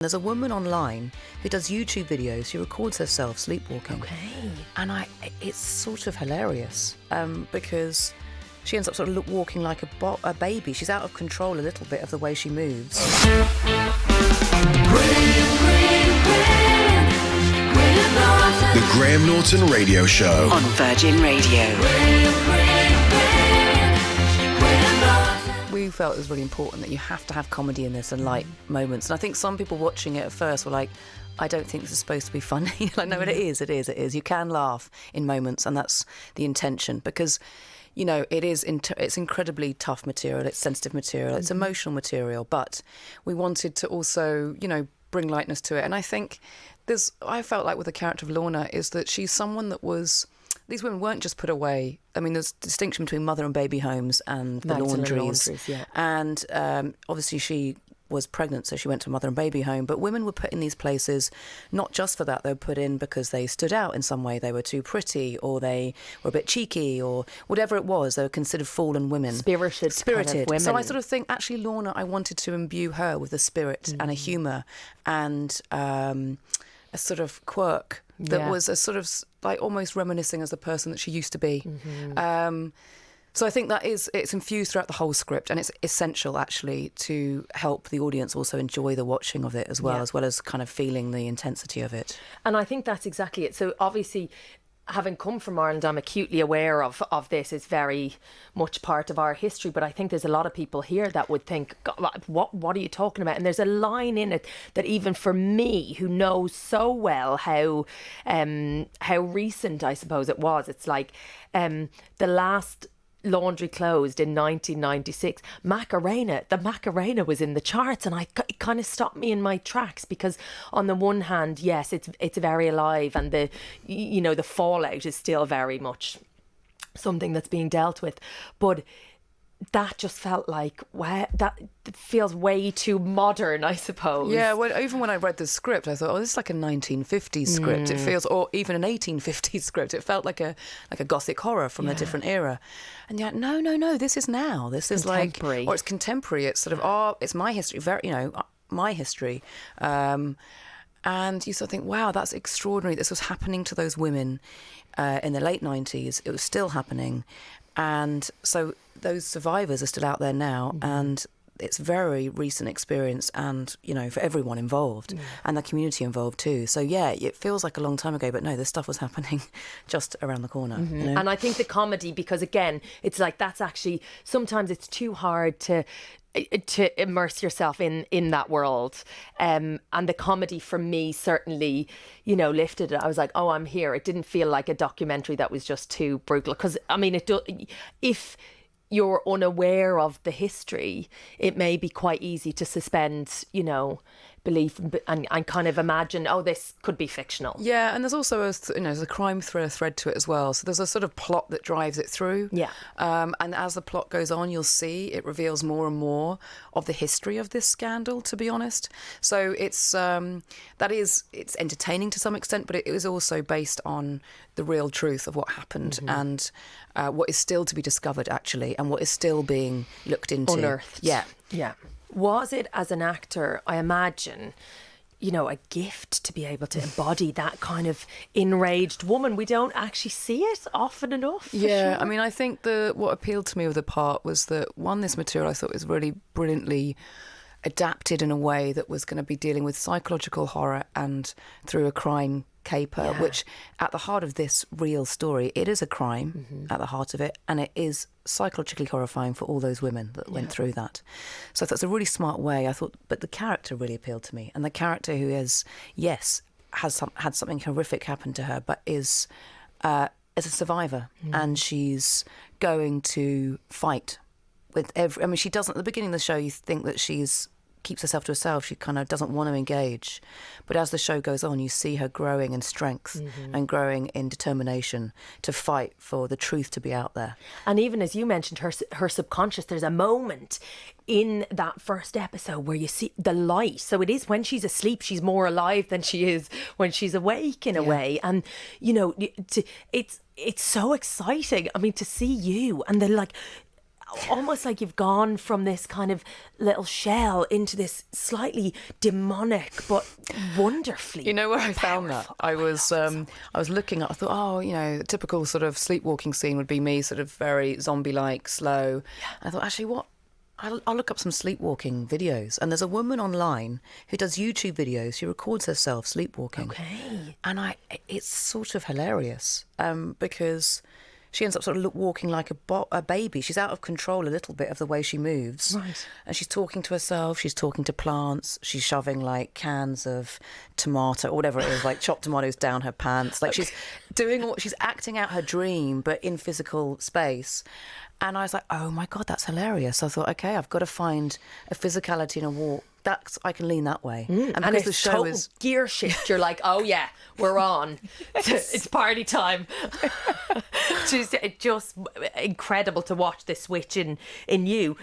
There's a woman online who does YouTube videos. She records herself sleepwalking. Okay. And it's sort of hilarious because she ends up sort of walking like a baby. She's out of control a little bit of the way she moves. The Graham Norton Radio Show on Virgin Radio. We felt it was really important that you have to have comedy in this and light moments. And I think some people watching it at first were like, I don't think this is supposed to be funny. Like, no, but it is. You can laugh in moments, and that's the intention, because, you know, it's incredibly tough material, it's sensitive material, it's emotional material, but we wanted to also, you know, bring lightness to it. And I think I felt like with the character of Lorna is that she's someone that was... These women weren't just put away. I mean, there's a distinction between mother and baby homes and the laundries. Yeah. And obviously she was pregnant, so she went to a mother and baby home. But women were put in these places not just for that. They were put in because they stood out in some way. They were too pretty, or they were a bit cheeky, or whatever it was. They were considered fallen women. Spirited kind of women. So I sort of think, actually, Lorna, I wanted to imbue her with a spirit and a humour and a sort of quirk that was a sort of like almost reminiscing as the person that she used to be. So I think that it's infused throughout the whole script, and it's essential actually to help the audience also enjoy the watching of it as well as kind of feeling the intensity of it. And I think that's exactly it. So obviously, having come from Ireland, I'm acutely aware of this. It's very much part of our history, but I think there's a lot of people here that would think, God, what are you talking about? And there's a line in it that even for me, who knows so well how recent, I suppose it was, it's like the last laundry closed in 1996. The Macarena was in the charts, and it kind of stopped me in my tracks, because on the one hand, yes, it's very alive, and the fallout is still very much something that's being dealt with, but that just felt like, wow, that feels way too modern, I suppose. Yeah, well, even when I read the script, I thought, this is like a 1950s script. It feels, or even an 1850s script. It felt like a gothic horror from a different era. And yet, no, this is now. This is like, or it's contemporary. It's sort of, it's my history, my history. And you sort of think, wow, that's extraordinary. This was happening to those women in the late 90s. It was still happening. And so those survivors are still out there now, and it's very recent experience, and, you know, for everyone involved and the community involved too. So yeah, it feels like a long time ago, but no, this stuff was happening just around the corner. You know? And I think the comedy, because again, it's like, that's actually, sometimes it's too hard to immerse yourself in that world, and the comedy for me certainly, you know, lifted it. I was like, oh, I'm here. It didn't feel like a documentary that was just too brutal, because I mean, if you're unaware of the history, it may be quite easy to suspend, you know, belief and kind of imagine, oh, this could be fictional. Yeah, and there's also there's a crime thriller thread to it as well. So there's a sort of plot that drives it through. Yeah. And as the plot goes on, you'll see it reveals more and more of the history of this scandal, to be honest. So it's entertaining to some extent, but it is also based on the real truth of what happened and what is still to be discovered, actually, and what is still being looked into. Unearthed. Yeah. Yeah. Was it, as an actor, I imagine, you know, a gift to be able to embody that kind of enraged woman? We don't actually see it often enough. Yeah, sure. I mean, I think what appealed to me with the part was that, one, this material I thought was really brilliantly adapted in a way that was going to be dealing with psychological horror and through a crime caper, which at the heart of this real story, it is a crime at the heart of it, and it is psychologically horrifying for all those women that went through that. So that's a really smart way, I thought, but the character really appealed to me, and the character who is, yes, had something horrific happen to her, but is a survivor, and she's going to fight with I mean, she doesn't, at the beginning of the show, you think that keeps herself to herself. She kind of doesn't want to engage. But as the show goes on, you see her growing in strength and growing in determination to fight for the truth to be out there. And even as you mentioned, her subconscious, there's a moment in that first episode where you see the light. So it is when she's asleep, she's more alive than she is when she's awake in a way. And, you know, it's so exciting. I mean, to see you and then, like, almost like you've gone from this kind of little shell into this slightly demonic but wonderfully. You know where I found that? I was looking at. I thought, oh, you know, the typical sort of sleepwalking scene would be me, sort of very zombie-like, slow. Yeah. And I thought, actually, what? I'll look up some sleepwalking videos, and there's a woman online who does YouTube videos. She records herself sleepwalking. Okay. And it's sort of hilarious because she ends up sort of walking like a baby. She's out of control a little bit of the way she moves. Right. And she's talking to herself, she's talking to plants, she's shoving like cans of tomato or whatever it is, like chopped tomatoes down her pants. Like she's she's acting out her dream, but in physical space. And I was like, oh my God, that's hilarious. So I thought, okay, I've got to find a physicality in a walk. I can lean that way. And because the show is gear shift, you're like, oh yeah, we're on. It's party time. It's just incredible to watch this switch in you.